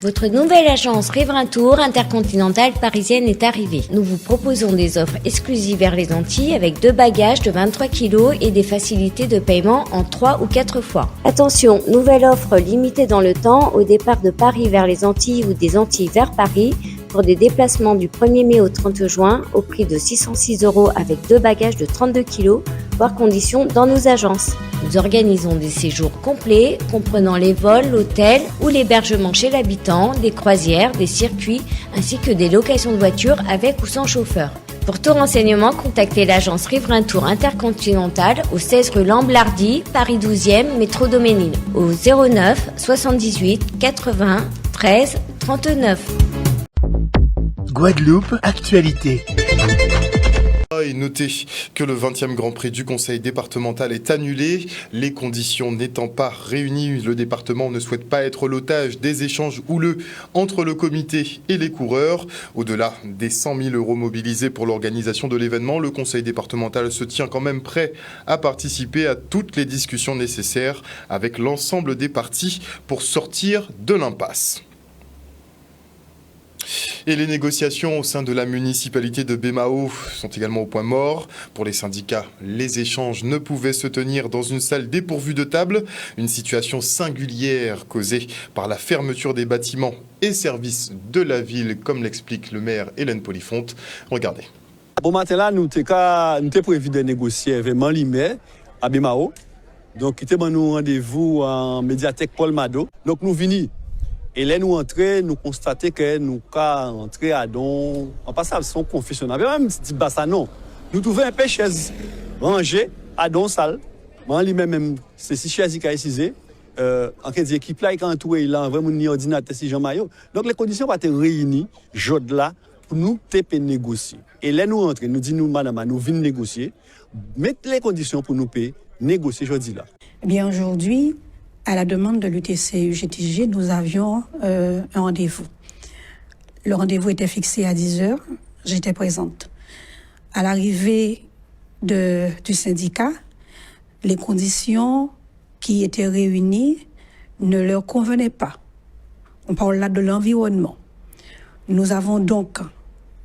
Votre nouvelle agence Riverain Tour intercontinentale parisienne est arrivée. Nous vous proposons des offres exclusives vers les Antilles avec 2 bagages de 23 kg et des facilités de paiement en 3 ou 4 fois. Attention, nouvelle offre limitée dans le temps au départ de Paris vers les Antilles ou des Antilles vers Paris pour des déplacements du 1er mai au 30 juin au prix de 606 € avec 2 bagages de 32 kg, voire conditions dans nos agences. Nous organisons des séjours complets comprenant les vols, l'hôtel ou l'hébergement chez l'habitant, des croisières, des circuits ainsi que des locations de voitures avec ou sans chauffeur. Pour tout renseignement, contactez l'agence Riverain Tour Intercontinentale au 16 rue Lamblardy, Paris 12e, métro Doménil, au 09 78 80 13 39. Guadeloupe, actualité. Et notez que le 20e Grand Prix du Conseil départemental est annulé. Les conditions n'étant pas réunies, le département ne souhaite pas être l'otage des échanges houleux entre le comité et les coureurs. Au-delà des 100 000 € mobilisés pour l'organisation de l'événement, le Conseil départemental se tient quand même prêt à participer à toutes les discussions nécessaires avec l'ensemble des parties pour sortir de l'impasse. Et les négociations au sein de la municipalité de Baie-Mahault sont également au point mort. Pour les syndicats, les échanges ne pouvaient se tenir dans une salle dépourvue de table. Une situation singulière causée par la fermeture des bâtiments et services de la ville, comme l'explique le maire Hélène Polifonte. Regardez. Bon matin là, nous avons prévu de négocier avec Manlimé à Baie-Mahault. Donc, nous avons rendez-vous en médiathèque Paul Mado. Donc, nous venons. Et là, nous entrons, nous constatons que nous sommes entrés à don. En passant, son confessionnal. Même si ça non. Nous trouvons un peu chaises rangées à don salle. Moi, lui-même, c'est 6 chaises qui sont ici. En cas d'équipe là, il est entouré, il a vraiment un ordinateur, si Jean Maillot. Donc, les conditions vont être réunies, aujourd'hui là, pour nous négocier. Et là, nous entrons, nous disons, madame, nous venons négocier. Mettre les conditions pour nous payer, négocier aujourd'hui là. Eh bien, aujourd'hui, à la demande de l'UTC-UGTG, nous avions un rendez-vous. Le rendez-vous était fixé à 10h, j'étais présente. À l'arrivée du syndicat, les conditions qui étaient réunies ne leur convenaient pas. On parle là de l'environnement. Nous avons donc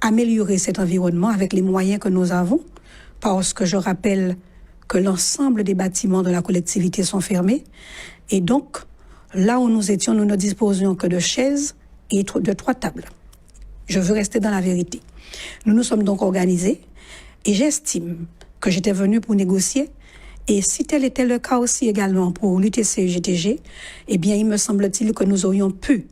amélioré cet environnement avec les moyens que nous avons, parce que je rappelle que l'ensemble des bâtiments de la collectivité sont fermés. Et donc, là où nous étions, nous ne disposions que de chaises et de 3 tables. Je veux rester dans la vérité. Nous nous sommes donc organisés et j'estime que j'étais venue pour négocier. Et si tel était le cas aussi également pour l'UTC-UGTG, eh bien, il me semble-t-il que nous aurions pu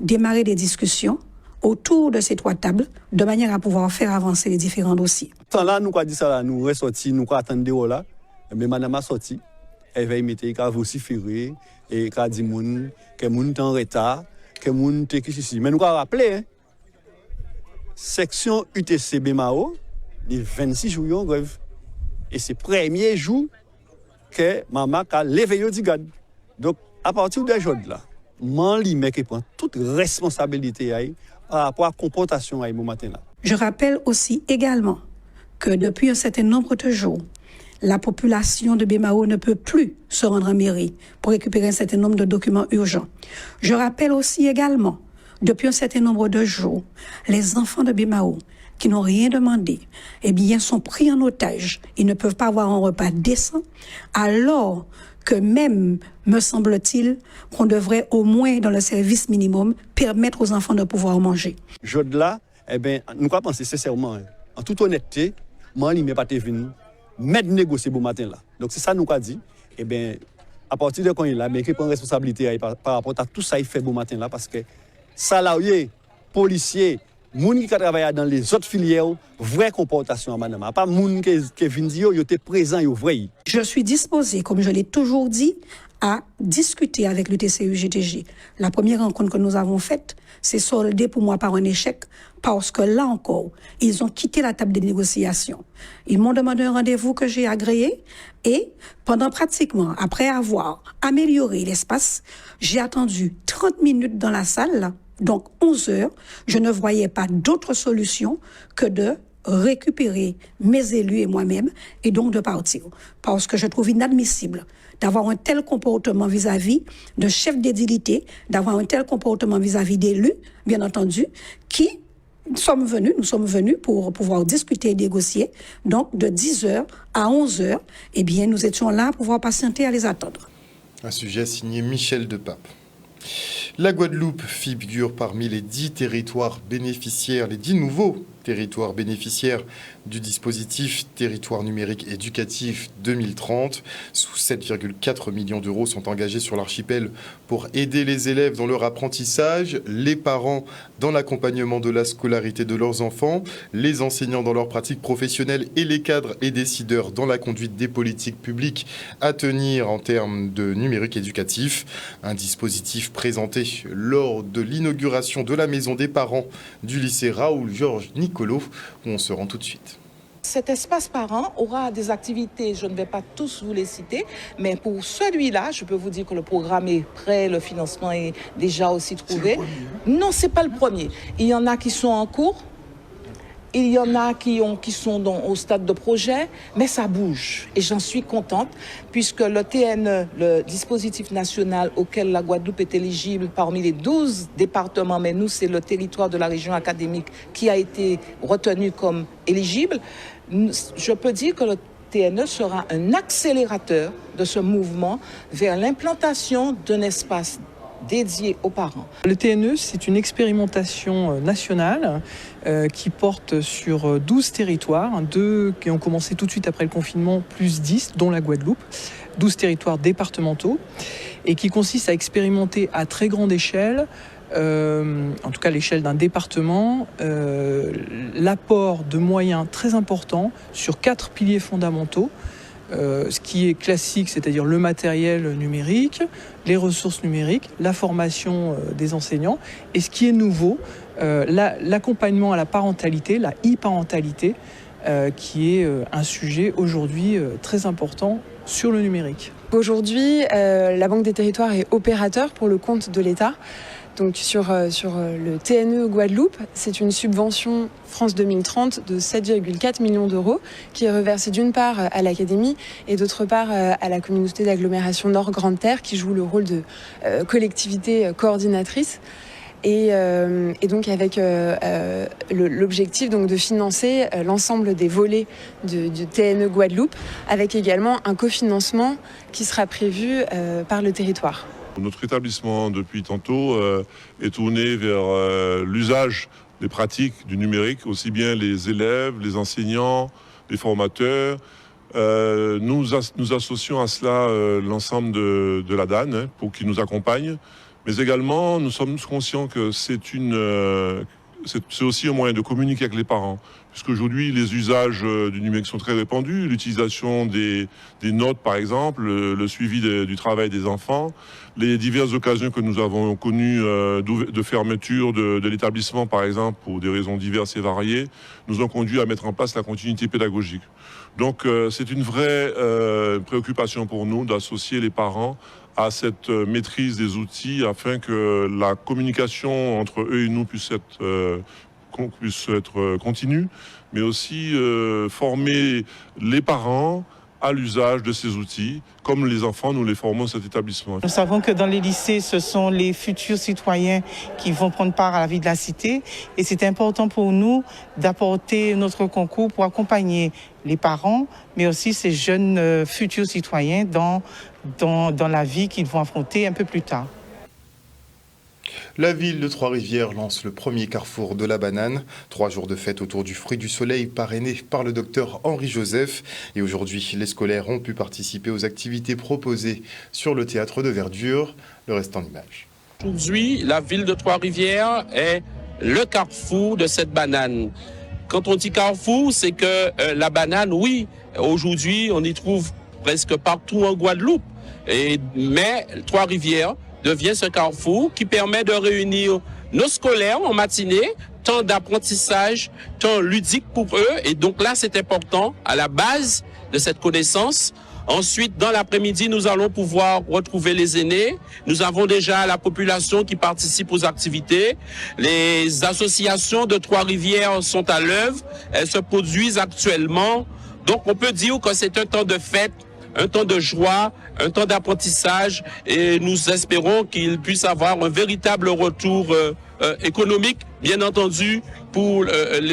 démarrer des discussions autour de ces 3 tables, de manière à pouvoir faire avancer les différents dossiers. Tant là, nous avons dit ça, là, nous ressortis, nous attendons là, mais madame a sorti. Elle va mettre, elle va vociférer, et elle va dire que les gens sont en retard, que les gens sont ici. Mais nous avons rappelé, hein, section UTC Baie-Mahault, les 26 jours en grève. Et c'est le premier jour que maman a levé le digade. Donc, à partir de aujourd'hui, là, Manlimé qui prend toute responsabilité par rapport à la comportation au matin là. Je rappelle aussi également que depuis un certain nombre de jours, la population de Baie-Mahault ne peut plus se rendre en mairie pour récupérer un certain nombre de documents urgents. Je rappelle aussi également, depuis un certain nombre de jours, les enfants de Baie-Mahault qui n'ont rien demandé, eh bien, sont pris en otage. Ils ne peuvent pas avoir un repas décent, alors que même, me semble-t-il, qu'on devrait au moins, dans le service minimum, permettre aux enfants de pouvoir manger. Aujourd'hui là, eh bien, nous avons pensé sincèrement, en toute honnêteté, Manlimé pas venu mettre négocier bon matin là. Donc c'est ça nous avons dit. Eh bien, à partir de quand il est là, mais qui prend responsabilité par rapport à tout ça il fait bon matin là, parce que salariés, policiers, gens qui travaillent dans les autres filières, vraie comportation à madame. Pas gens qui viennent dire qu'ils étaient présents, ils vrai. Je suis disposée, comme je l'ai toujours dit, à discuter avec l'UTC-UGTG. La première rencontre que nous avons faite s'est soldée pour moi par un échec, parce que là encore, ils ont quitté la table des négociations. Ils m'ont demandé un rendez-vous que j'ai agréé et pendant pratiquement, après avoir amélioré l'espace, j'ai attendu 30 minutes dans la salle, donc 11 heures. Je ne voyais pas d'autre solution que de récupérer mes élus et moi-même et donc de partir. Parce que je trouve inadmissible d'avoir un tel comportement vis-à-vis de chefs d'édilité, d'avoir un tel comportement vis-à-vis d'élus, bien entendu, nous sommes venus pour pouvoir discuter et négocier. Donc, de 10h à 11h, eh bien, nous étions là pour pouvoir patienter à les attendre. Un sujet signé Michel Depape. La Guadeloupe figure parmi les 10 territoires bénéficiaires, les 10 nouveaux territoires bénéficiaires du dispositif Territoire numérique éducatif 2030. 7,4 millions d'euros sont engagés sur l'archipel pour aider les élèves dans leur apprentissage, les parents dans l'accompagnement de la scolarité de leurs enfants, les enseignants dans leur pratique professionnelle et les cadres et décideurs dans la conduite des politiques publiques à tenir en termes de numérique éducatif. Un dispositif présenté lors de l'inauguration de la maison des parents du lycée Raoul-Georges Nicolo, où on se rend tout de suite. Cet espace parent aura des activités, je ne vais pas tous vous les citer, mais pour celui-là, je peux vous dire que le programme est prêt, le financement est déjà aussi trouvé. Non, ce n'est pas le premier. Il y en a qui sont en cours, il y en a qui sont au stade de projet, mais ça bouge. Et j'en suis contente, puisque le TNE, le dispositif national auquel la Guadeloupe est éligible parmi les 12 départements, mais nous, c'est le territoire de la région académique qui a été retenu comme éligible. Je peux dire que le TNE sera un accélérateur de ce mouvement vers l'implantation d'un espace dédié aux parents. Le TNE, c'est une expérimentation nationale qui porte sur 12 territoires, 2 qui ont commencé tout de suite après le confinement, plus 10, dont la Guadeloupe, 12 territoires départementaux, et qui consiste à expérimenter à très grande échelle, en tout cas l'échelle d'un département, l'apport de moyens très importants sur 4 piliers fondamentaux. Ce qui est classique, c'est-à-dire le matériel numérique, les ressources numériques, la formation des enseignants, et ce qui est nouveau, l'accompagnement à la parentalité, la e-parentalité, qui est un sujet aujourd'hui très important sur le numérique. Aujourd'hui, la Banque des Territoires est opérateur pour le compte de l'État. Donc sur le TNE Guadeloupe, c'est une subvention France 2030 de 7,4 millions d'euros qui est reversée d'une part à l'Académie et d'autre part à la communauté d'agglomération Nord-Grande-Terre qui joue le rôle de collectivité coordinatrice. Et donc avec l'objectif donc de financer l'ensemble des volets du TNE Guadeloupe, avec également un cofinancement qui sera prévu par le territoire. Notre établissement, depuis tantôt, est tourné vers l'usage des pratiques du numérique, aussi bien les élèves, les enseignants, les formateurs. Nous associons à cela l'ensemble de la DAN pour qu'ils nous accompagnent. Mais également, nous sommes conscients que c'est aussi un moyen de communiquer avec les parents. Puisqu'aujourd'hui, les usages du numérique sont très répandus. L'utilisation des notes, par exemple, le suivi du travail des enfants, les diverses occasions que nous avons connues de fermeture de l'établissement, par exemple, pour des raisons diverses et variées, nous ont conduit à mettre en place la continuité pédagogique. Donc, c'est une vraie préoccupation pour nous d'associer les parents à cette maîtrise des outils afin que la communication entre eux et nous puisse être continue, mais aussi former les parents à l'usage de ces outils, comme les enfants, nous les formons dans cet établissement. Nous savons que dans les lycées, ce sont les futurs citoyens qui vont prendre part à la vie de la cité, et c'est important pour nous d'apporter notre concours pour accompagner les parents, mais aussi ces jeunes futurs citoyens dans la vie qu'ils vont affronter un peu plus tard. La ville de Trois-Rivières lance le premier carrefour de la banane. 3 jours de fête autour du fruit du soleil parrainé par le docteur Henri Joseph. Et aujourd'hui, les scolaires ont pu participer aux activités proposées sur le théâtre de Verdure. Le reste en images. Aujourd'hui, la ville de Trois-Rivières est le carrefour de cette banane. Quand on dit carrefour, c'est que la banane, oui, aujourd'hui, on y trouve presque partout en Guadeloupe. Mais Trois-Rivières devient ce carrefour qui permet de réunir nos scolaires en matinée, temps d'apprentissage, temps ludique pour eux. Et donc là, c'est important à la base de cette connaissance. Ensuite, dans l'après-midi, nous allons pouvoir retrouver les aînés. Nous avons déjà la population qui participe aux activités. Les associations de Trois-Rivières sont à l'œuvre. Elles se produisent actuellement. Donc, on peut dire que c'est un temps de fête un temps de joie, un temps d'apprentissage, et nous espérons qu'il puisse avoir un véritable retour économique, bien entendu, pour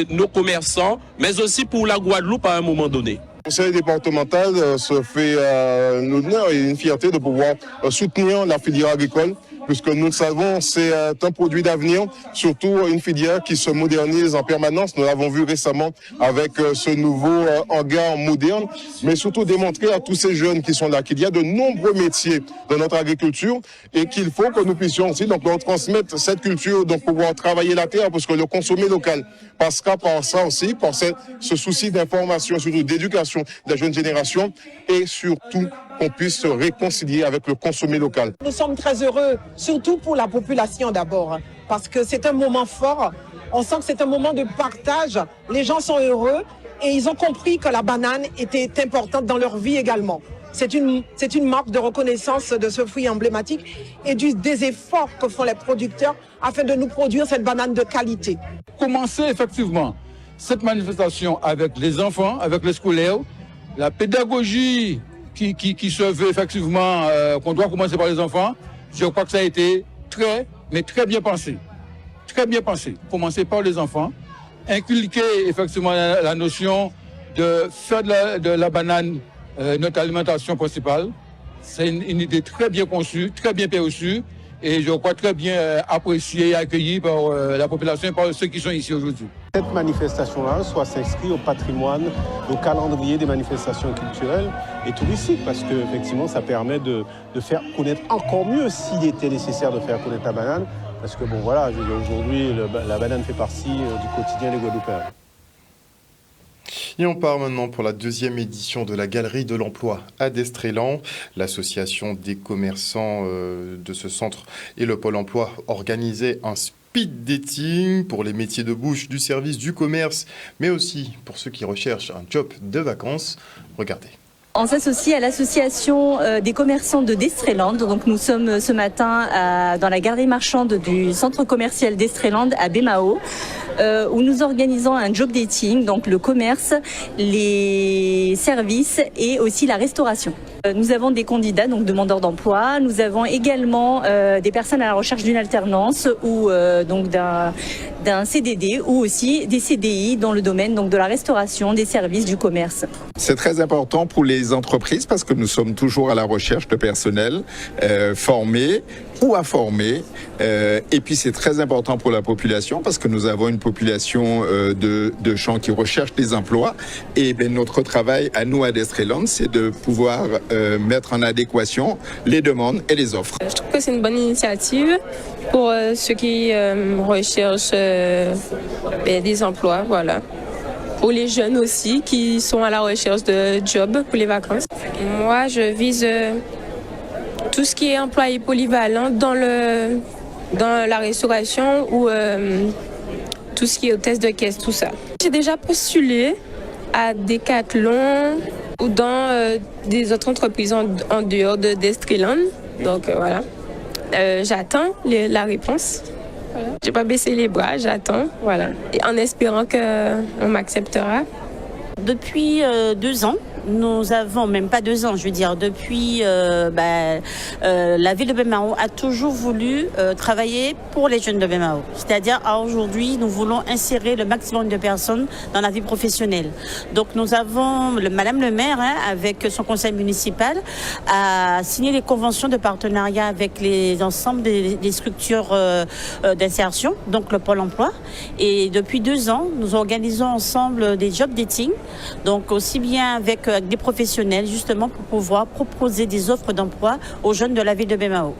nos commerçants, mais aussi pour la Guadeloupe à un moment donné. Le conseil départemental se fait un honneur et une fierté de pouvoir soutenir la filière agricole, puisque nous le savons, c'est un produit d'avenir, surtout une filière qui se modernise en permanence. Nous l'avons vu récemment avec ce nouveau hangar moderne, mais surtout démontrer à tous ces jeunes qui sont là qu'il y a de nombreux métiers dans notre agriculture et qu'il faut que nous puissions aussi donc, leur transmettre cette culture, donc pouvoir travailler la terre, parce que le consommer local passera par ça aussi, par ce souci d'information, surtout d'éducation des jeunes générations, et surtout qu'on puisse se réconcilier avec le consommer local. Nous sommes très heureux, surtout pour la population d'abord, parce que c'est un moment fort. On sent que c'est un moment de partage. Les gens sont heureux et ils ont compris que la banane était importante dans leur vie également. C'est une marque de reconnaissance de ce fruit emblématique et des efforts que font les producteurs afin de nous produire cette banane de qualité. Commencer effectivement cette manifestation avec les enfants, avec les scolaires, la pédagogie qui se veut effectivement qu'on doit commencer par les enfants, je crois que ça a été très bien pensé. Très bien pensé. Commencer par les enfants, inculquer effectivement la notion de faire de la banane notre alimentation principale. C'est une idée très bien conçue, très bien perçue et je crois très bien appréciée et accueillie par la population et par ceux qui sont ici aujourd'hui. Cette manifestation-là soit s'inscrit au patrimoine, au calendrier des manifestations culturelles et touristiques, parce que effectivement, ça permet de faire connaître encore mieux s'il était nécessaire de faire connaître la banane, parce que bon voilà, aujourd'hui la banane fait partie du quotidien des Guadeloupéens. Et on part maintenant pour la deuxième édition de la Galerie de l'Emploi à Destrélan. L'association des commerçants de ce centre et le Pôle emploi organisaient un speed dating pour les métiers de bouche, du service, du commerce, mais aussi pour ceux qui recherchent un job de vacances. Regardez. On s'associe à l'association des commerçants de Destréland. Donc nous sommes ce matin dans la galerie marchande du centre commercial Destréland à Baie-Mahault, où nous organisons un job dating, donc le commerce, les services et aussi la restauration. Nous avons des candidats, donc demandeurs d'emploi. Nous avons également des personnes à la recherche d'une alternance ou donc d'un CDD ou aussi des CDI dans le domaine donc de la restauration, des services, du commerce. C'est très important pour les entreprises parce que nous sommes toujours à la recherche de personnel formé ou à former. Et puis c'est très important pour la population parce que nous avons une population de gens qui recherchent des emplois. Et bien, notre travail à nous à Destréland, c'est de pouvoir mettre en adéquation les demandes et les offres. Je trouve que c'est une bonne initiative pour ceux qui recherchent des emplois, voilà. Pour les jeunes aussi qui sont à la recherche de job pour les vacances. Moi, je vise tout ce qui est employé polyvalent dans la restauration ou tout ce qui est hôtesse de caisse, tout ça. J'ai déjà postulé à Decathlon ou dans des autres entreprises en dehors de Destréland. Donc voilà, j'attends la réponse. Voilà. J'ai pas baissé les bras, j'attends, voilà. Et en espérant qu'on m'acceptera. Depuis 2 ans, nous avons, même pas 2 ans, je veux dire, depuis la ville de Baie-Mahault a toujours voulu travailler pour les jeunes de Baie-Mahault. C'est-à-dire, aujourd'hui, nous voulons insérer le maximum de personnes dans la vie professionnelle. Donc, nous avons, Madame le maire, avec son conseil municipal, a signé des conventions de partenariat avec l'ensemble des structures d'insertion, donc le Pôle emploi. Et depuis 2 ans, nous organisons ensemble des job dating, donc aussi bien avec des professionnels, justement pour pouvoir proposer des offres d'emploi aux jeunes de la ville de Baie-Mahault.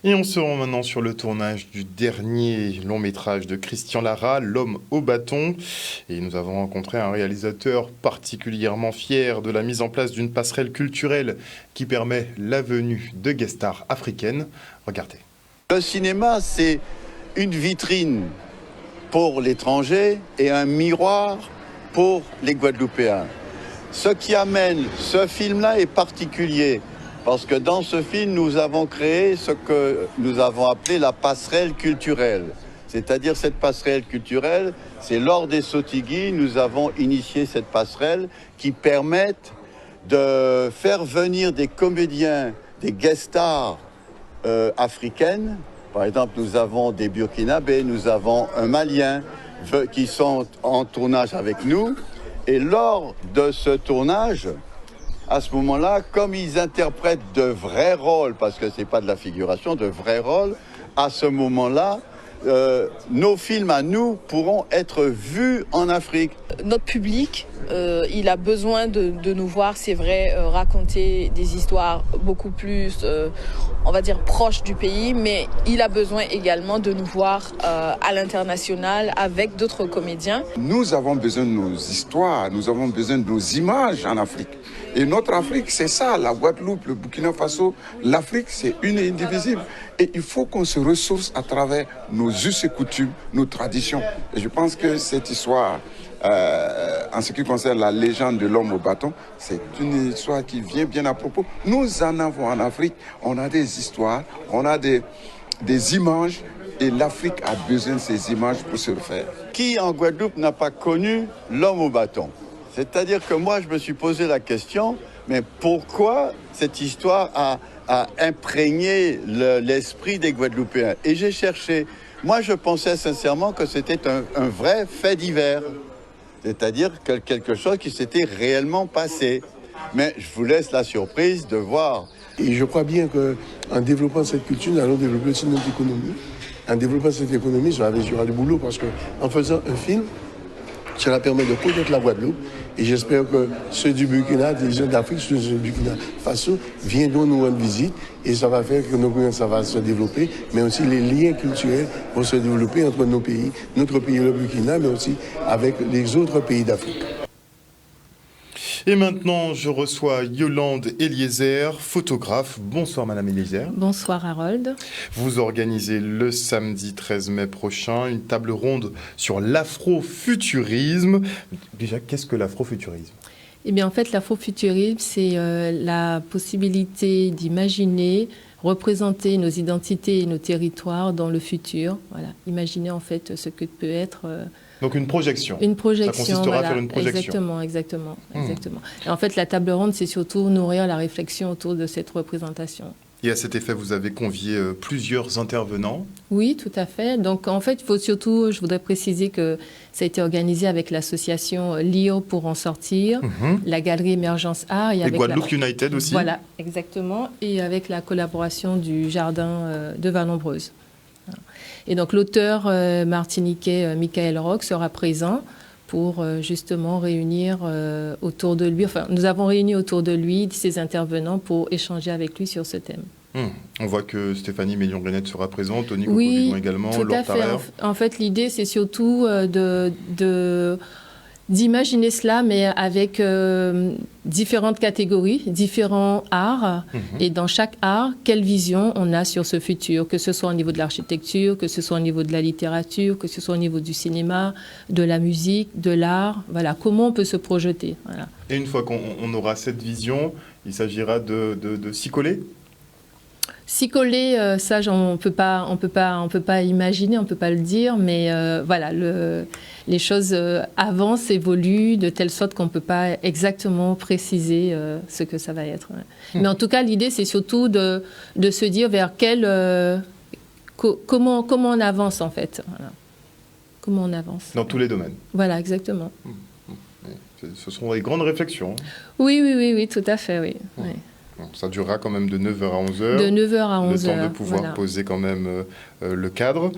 Et on se rend maintenant sur le tournage du dernier long métrage de Christian Lara, L'homme au bâton. Et nous avons rencontré un réalisateur particulièrement fier de la mise en place d'une passerelle culturelle qui permet la venue de guest stars africaines. Regardez. Le cinéma, c'est une vitrine pour l'étranger et un miroir pour les Guadeloupéens. Ce qui amène ce film-là est particulier parce que dans ce film, nous avons créé ce que nous avons appelé la passerelle culturelle. C'est-à-dire cette passerelle culturelle, c'est lors des Sotigui, nous avons initié cette passerelle qui permettent de faire venir des comédiens, des guest stars africaines. Par exemple, nous avons des Burkinabés, nous avons un Malien qui sont en tournage avec nous. Et lors de ce tournage, à ce moment-là, comme ils interprètent de vrais rôles, parce que c'est pas de la figuration, de vrais rôles, à ce moment-là, nos films à nous pourront être vus en Afrique. Notre public, il a besoin de nous voir, c'est vrai, raconter des histoires beaucoup plus, on va dire, proches du pays, mais il a besoin également de nous voir à l'international avec d'autres comédiens. Nous avons besoin de nos histoires, nous avons besoin de nos images en Afrique. Et notre Afrique, c'est ça, la Guadeloupe, le Burkina Faso, l'Afrique, c'est une et indivisible. Et il faut qu'on se ressource à travers nos us et coutumes, nos traditions. Et je pense que cette histoire, en ce qui concerne la légende de l'homme au bâton, c'est une histoire qui vient bien à propos. Nous en avons en Afrique, on a des histoires, on a des images, et l'Afrique a besoin de ces images pour se refaire. Qui en Guadeloupe n'a pas connu l'homme au bâton ? C'est-à-dire que moi, je me suis posé la question, mais pourquoi cette histoire a imprégné l'esprit des Guadeloupéens ? Et j'ai cherché. Moi, je pensais sincèrement que c'était un vrai fait divers. C'est-à-dire quelque chose qui s'était réellement passé. Mais je vous laisse la surprise de voir. Et je crois bien qu'en développant cette culture, nous allons développer aussi notre économie. En développant cette économie, il y aura du boulot parce qu'en faisant un film, cela permet de connaître la Guadeloupe. Et j'espère que ceux du Burkina, des gens d'Afrique, ceux du Burkina Faso, viendront nous rendre visite. Et ça va faire que ça va se développer. Mais aussi les liens culturels vont se développer entre nos pays, notre pays le Burkina, mais aussi avec les autres pays d'Afrique. Et maintenant, je reçois Yolande Eliezer, photographe. Bonsoir Madame Eliezer. Bonsoir Harold. Vous organisez le samedi 13 mai prochain une table ronde sur l'afrofuturisme. Déjà, qu'est-ce que l'afrofuturisme ? Eh bien, en fait, l'afrofuturisme, c'est la possibilité d'imaginer, représenter nos identités et nos territoires dans le futur. Voilà, imaginer en fait ce que peut être... Donc une projection. Une projection. Ça consistera à faire une projection. Exactement. Et en fait, la table ronde, c'est surtout nourrir la réflexion autour de cette représentation. Et à cet effet, vous avez convié plusieurs intervenants. Oui, tout à fait. Donc, en fait, il faut surtout, je voudrais préciser que ça a été organisé avec l'association Lire pour en sortir, la Galerie Émergence Art. Et Guadeloupe United aussi. Voilà, exactement. Et avec la collaboration du Jardin de Vallombreuse. Et donc, l'auteur martiniquais Michael Roch sera présent pour justement réunir autour de lui, enfin, nous avons réuni autour de lui ses intervenants pour échanger avec lui sur ce thème. On voit que Stéphanie Mélion-Grenette sera présente, Tony Coco-Vivant également, tout à fait. En fait, l'idée, c'est surtout d'imaginer cela, mais avec différentes catégories, différents arts. Et dans chaque art, quelle vision on a sur ce futur, que ce soit au niveau de l'architecture, que ce soit au niveau de la littérature, que ce soit au niveau du cinéma, de la musique, de l'art. Voilà, comment on peut se projeter. Voilà. Et une fois qu'on aura cette vision, il s'agira de s'y coller ? S'y coller, ça, on peut pas imaginer, on peut pas le dire, mais voilà, les choses avancent, évoluent de telle sorte qu'on peut pas exactement préciser ce que ça va être. Ouais. Mais en tout cas, l'idée, c'est surtout de se dire vers comment on avance en fait. Voilà. Comment on avance. Dans tous les domaines. Voilà, exactement. Ce seront des grandes réflexions. Oui, tout à fait, oui. Ouais. Ça durera quand même de 9h à 11h. De 9h à 11h. Le temps de pouvoir poser quand même le cadre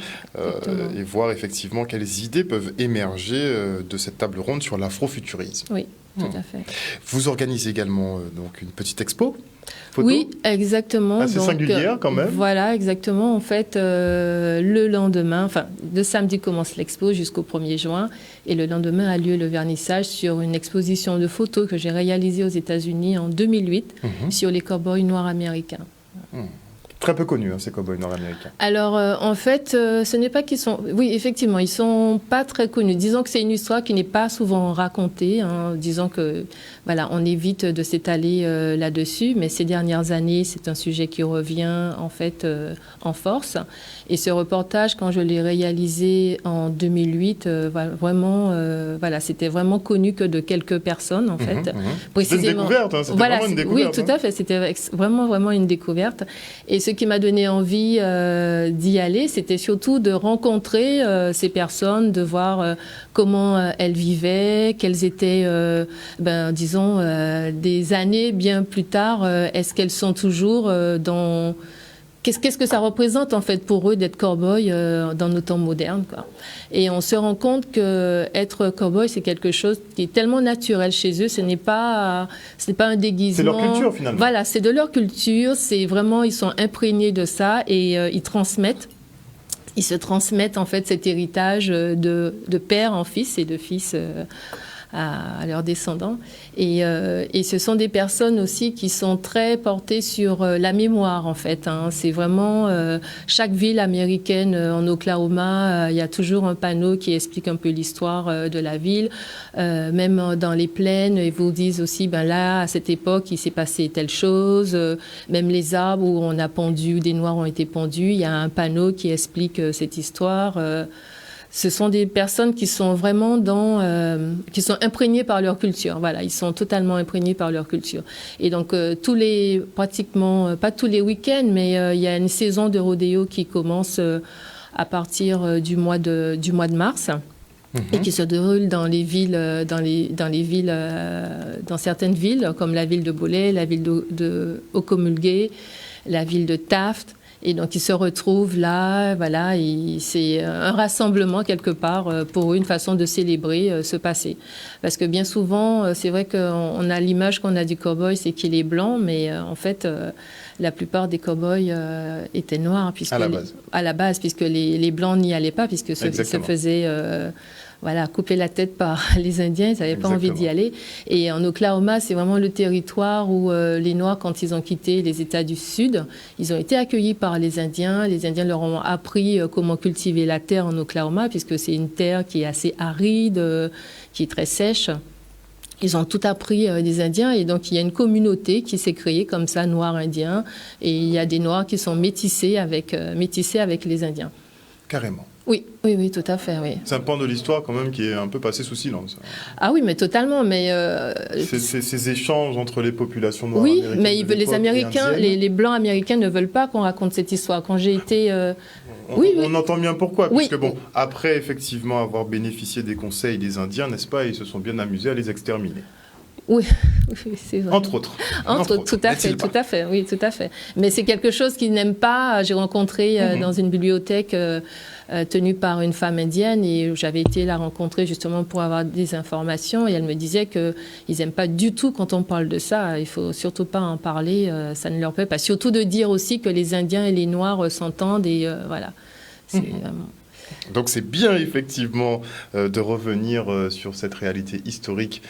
et voir effectivement quelles idées peuvent émerger de cette table ronde sur l'afrofuturisme. Oui, tout à fait. Vous organisez également donc une petite expo photo. Oui, exactement. Assez singulière quand même. Voilà, exactement. En fait, le lendemain, enfin, le samedi commence l'expo jusqu'au 1er juin et le lendemain a lieu le vernissage sur une exposition de photos que j'ai réalisée aux États-Unis en 2008 sur les cow-boys noirs américains. Très peu connus, ces cow-boys nord-américains. Alors, en fait, ce n'est pas qu'ils sont... Oui, effectivement, ils ne sont pas très connus. Disons que c'est une histoire qui n'est pas souvent racontée. Disons que, voilà, on évite de s'étaler là-dessus. Mais ces dernières années, c'est un sujet qui revient, en fait, en force. Et ce reportage, quand je l'ai réalisé en 2008, vraiment, voilà, c'était vraiment connu que de quelques personnes, en fait. Précisément. C'était une découverte, c'était vraiment une découverte. Oui, tout à fait. C'était vraiment une découverte. Et ce qui m'a donné envie d'y aller, c'était surtout de rencontrer ces personnes, de voir comment elles vivaient, quelles étaient, disons, des années bien plus tard, est-ce qu'elles sont toujours dans... Qu'est-ce que ça représente en fait pour eux d'être cow-boy dans nos temps modernes, quoi. Et on se rend compte que être cow-boy, c'est quelque chose qui est tellement naturel chez eux. Ce n'est pas un déguisement. C'est leur culture finalement. Voilà, c'est de leur culture. C'est vraiment, ils sont imprégnés de ça et ils transmettent. Ils se transmettent en fait cet héritage de père en fils et de fils à leurs descendants. Et ce sont des personnes aussi qui sont très portées sur la mémoire, en fait. C'est vraiment chaque ville américaine en Oklahoma, il y a toujours un panneau qui explique un peu l'histoire de la ville. Même dans les plaines, ils vous disent aussi, là, à cette époque, il s'est passé telle chose. Même les arbres où on a pendu, des noirs ont été pendus, il y a un panneau qui explique cette histoire. Ce sont des personnes qui sont vraiment qui sont imprégnées par leur culture. Voilà, ils sont totalement imprégnés par leur culture. Et donc, pratiquement, pas tous les week-ends, mais il y a une saison de rodéo qui commence à partir du mois de mars. Et qui se déroule dans les villes, dans certaines villes, comme la ville de Boley, la ville de Ocmulgee, la ville de Taft. Et donc, ils se retrouvent là, voilà, c'est un rassemblement quelque part pour eux, une façon de célébrer ce passé. Parce que bien souvent, c'est vrai qu'on a l'image qu'on a du cow-boy, c'est qu'il est blanc, mais en fait, la plupart des cow-boys étaient noirs. Puisque à la base, puisque les blancs n'y allaient pas, puisque se faisaient... couper la tête par les Indiens, ils n'avaient pas envie d'y aller. Et en Oklahoma, c'est vraiment le territoire où les Noirs, quand ils ont quitté les États du Sud, ils ont été accueillis par les Indiens. Les Indiens leur ont appris comment cultiver la terre en Oklahoma, puisque c'est une terre qui est assez aride, qui est très sèche. Ils ont tout appris des Indiens et donc il y a une communauté qui s'est créée comme ça, Noirs-Indiens, et il y a des Noirs qui sont métissés avec les Indiens. Carrément. Oui, tout à fait, oui. C'est un pan de l'histoire quand même qui est un peu passé sous silence. Ah oui, mais totalement, mais... Ces échanges entre les populations noires américaines... Oui, mais les Américains, les Blancs américains ne veulent pas qu'on raconte cette histoire. Quand j'ai été... On entend bien pourquoi, puisque après effectivement avoir bénéficié des conseils des Indiens, n'est-ce pas, ils se sont bien amusés à les exterminer. Oui, c'est vrai. Entre autres, tout à fait, oui, tout à fait. Mais c'est quelque chose qu'ils n'aiment pas. J'ai rencontré dans une bibliothèque tenue par une femme indienne et j'avais été la rencontrer justement pour avoir des informations et elle me disait qu'ils n'aiment pas du tout quand on parle de ça. Il faut surtout pas en parler, ça ne leur plaît pas. Surtout de dire aussi que les Indiens et les Noirs s'entendent et voilà. C'est vraiment... Donc c'est bien effectivement de revenir sur cette réalité historique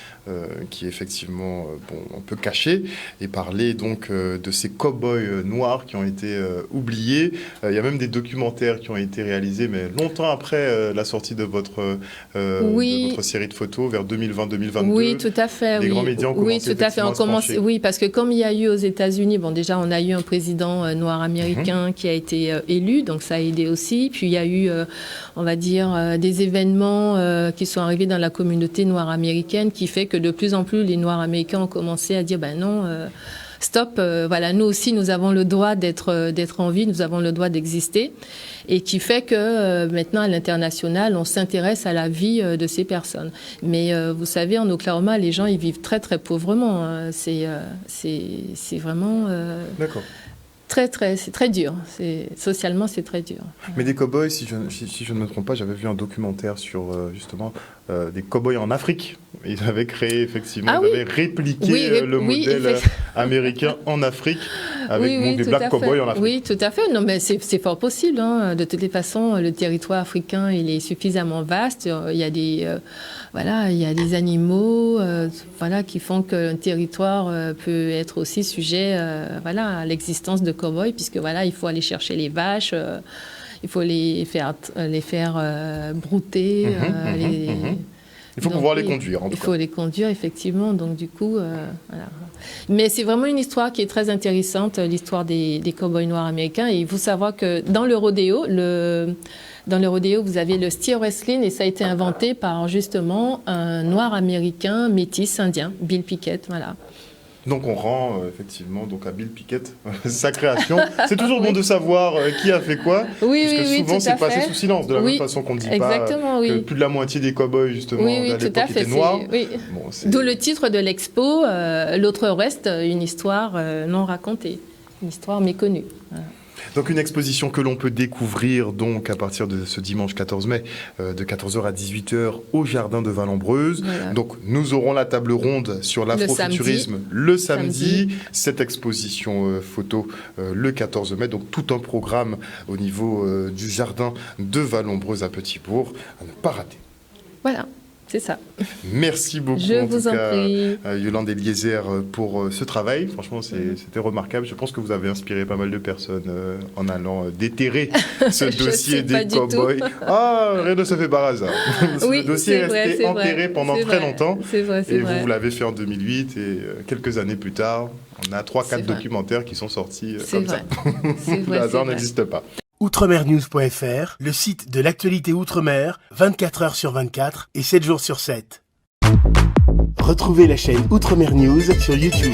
qui est effectivement un peu cachée et parler donc de ces cow-boys noirs qui ont été oubliés. Il y a même des documentaires qui ont été réalisés, mais longtemps après la sortie de votre série de photos, vers 2020-2022. Oui, tout à fait. Les grands médias ont commencé à se pencher. Oui, parce que comme il y a eu aux États-Unis, déjà on a eu un président noir américain qui a été élu, donc ça a aidé aussi. Puis il y a eu on va dire, des événements qui sont arrivés dans la communauté noire américaine qui fait que de plus en plus les Noirs américains ont commencé à dire non, stop, voilà, nous aussi nous avons le droit d'être en vie, nous avons le droit d'exister et qui fait que maintenant à l'international on s'intéresse à la vie de ces personnes. Mais vous savez, en Oklahoma les gens ils vivent très très pauvrement, c'est vraiment... D'accord. C'est très dur. Socialement, c'est très dur. Mais des cow-boys, si je ne me trompe pas, j'avais vu un documentaire sur justement des cow-boys en Afrique ils avaient créé effectivement, Ah ils oui. avaient répliqué Oui, le oui, modèle américain en Afrique avec oui, des tout Black à Cowboys fait. en Afrique. Oui, tout à fait. Non, mais c'est fort possible. Hein. De toutes les façons, le territoire africain, il est suffisamment vaste. Il y a des, il y a des animaux, qui font qu'un territoire peut être aussi sujet, à l'existence de cow-boys, puisque il faut aller chercher les vaches. Il faut les faire brouter. Il faut pouvoir les conduire, en tout cas. Il faut les conduire, effectivement. Donc, du coup, voilà. Mais c'est vraiment une histoire qui est très intéressante, l'histoire des cow-boys noirs américains. Et il faut savoir que dans le rodéo, vous avez le steer wrestling, et ça a été inventé par, justement, un noir américain métis indien, Bill Pickett, voilà. Donc on rend effectivement à Bill Pickett sa création. C'est toujours bon de savoir qui a fait quoi, parce que souvent c'est passé sous silence, de la même façon qu'on ne dit pas que plus de la moitié des cow-boys justement à l'époque étaient noirs. Bon, d'où le titre de l'expo, L'autre reste, une histoire non racontée, une histoire méconnue. Voilà. Donc une exposition que l'on peut découvrir donc à partir de ce dimanche 14 mai de 14h à 18h au Jardin de Vallombreuse. Voilà. Donc nous aurons la table ronde sur l'afrofuturisme le samedi. Cette exposition photo le 14 mai. Donc tout un programme au niveau du Jardin de Vallombreuse à Petit-Bourg à ne pas rater. Voilà. C'est ça. Merci beaucoup, Je vous en prie. Yolande Eliezer, pour ce travail. Franchement, c'était remarquable. Je pense que vous avez inspiré pas mal de personnes en allant déterrer ce dossier des cow-boys. Ah, rien ne se fait par hasard. Le dossier est resté enterré pendant très longtemps. C'est vrai. Vous l'avez fait en 2008 et quelques années plus tard, on a 3-4 documentaires qui sont sortis comme ça. Le hasard n'existe pas. Outremernews.fr, le site de l'actualité Outre-mer, 24 heures sur 24 et 7 jours sur 7. Retrouvez la chaîne Outremer News sur YouTube.